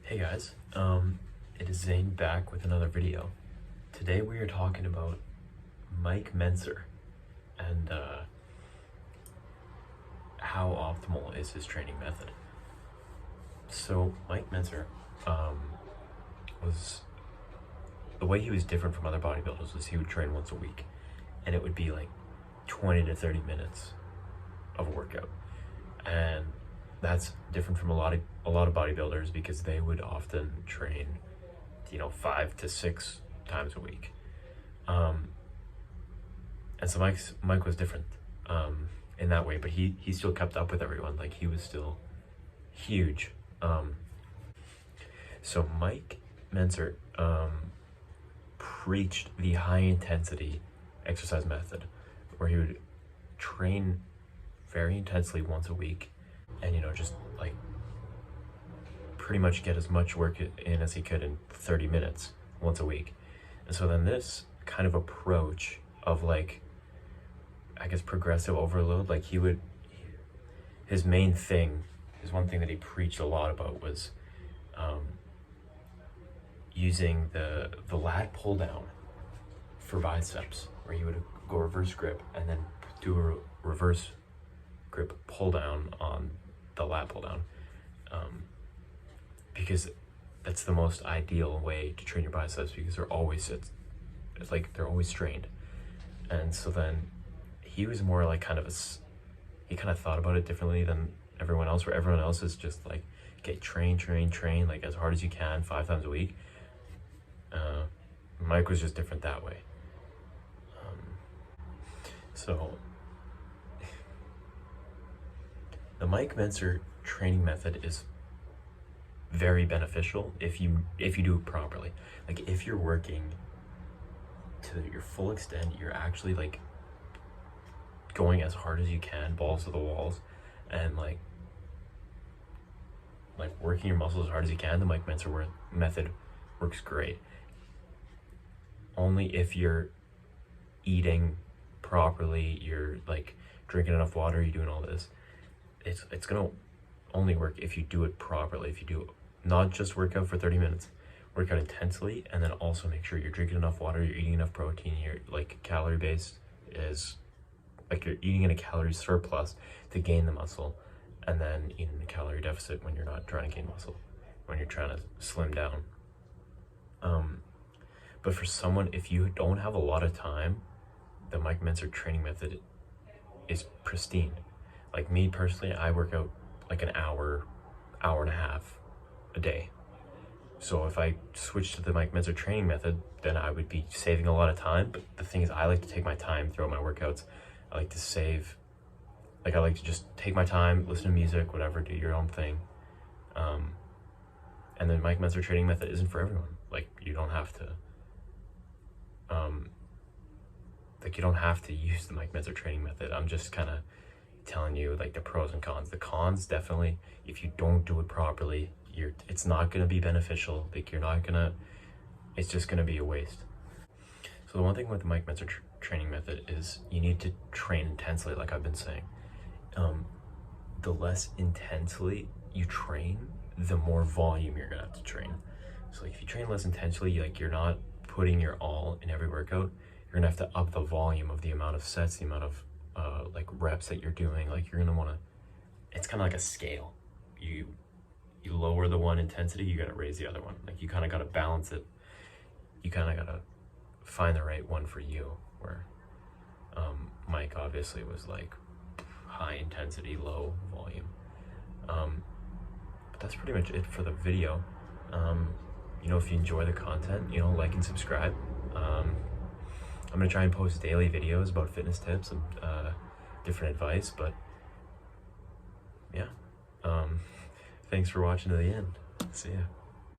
Hey guys, it is Zane back with another video. Today we are talking about Mike Mentzer and how optimal is his training method. So Mike Mentzer was, the way he was different from other bodybuilders was he would train once a week, and it would be like 20 to 30 minutes of a workout. And that's different from a lot of bodybuilders because they would often train, 5 to 6 times a week. And so Mike was different in that way, but he still kept up with everyone. Like, he was still huge. So Mike Mentzer preached the high intensity exercise method, where he would train very intensely once a week, and just like pretty much get as much work in as he could in 30 minutes once a week. And so then this kind of approach of, like, I guess, progressive overload, like his one thing that he preached a lot about was using the lat pull down for biceps, where he would go reverse grip and then do a reverse grip pull down on the lat pull down, because that's the most ideal way to train your biceps, because they're always they're always strained. And so then he was more like he kind of thought about it differently than everyone else, where everyone else is just like, okay, train like as hard as you can 5 times a week. Mike was just different that way. So the Mike Mentzer training method is very beneficial if you do it properly. Like, if you're working to your full extent, you're actually like going as hard as you can, balls to the walls, and like working your muscles as hard as you can, the Mike Mentzer method works great. Only if you're eating properly, you're like drinking enough water, you're doing all this. It's gonna only work if you do it properly. If you do not just work out for 30 minutes, work out intensely, and then also make sure you're drinking enough water, you're eating enough protein, you're like calorie based, is like you're eating in a calorie surplus to gain the muscle, and then eating in a calorie deficit when you're not trying to gain muscle, when you're trying to slim down. But for someone, if you don't have a lot of time, the Mike Mentzer training method is pristine. Like, me personally, I work out like an hour and a half a day. So if I switch to the Mike Mentzer training method, then I would be saving a lot of time. But the thing is, I like to take my time throughout my workouts. I like to save, like, I like to just take my time, listen to music, whatever, do your own thing. And the Mike Mentzer training method isn't for everyone. Like, you don't have to, use the Mike Mentzer training method. I'm just kind of telling you like the pros and cons. The cons, definitely, if you don't do it properly, it's not going to be beneficial. Like, it's just going to be a waste. So the one thing with the Mike Mentzer training method is you need to train intensely, like I've been saying. The less intensely you train, the more volume you're gonna have to train. So like, if you train less intensely, you're not putting your all in every workout, you're gonna have to up the volume of the amount of sets, the amount of like reps that you're doing. Like, you're gonna want to, it's kind of like a scale. You lower the one intensity, you gotta raise the other one. Like, you kind of gotta balance it. You kind of gotta find the right one for you, where Mike obviously was like high intensity, low volume. But that's pretty much it for the video. If you enjoy the content, like and subscribe. I'm gonna try and post daily videos about fitness tips and different advice, but yeah. Thanks for watching to the end. See ya.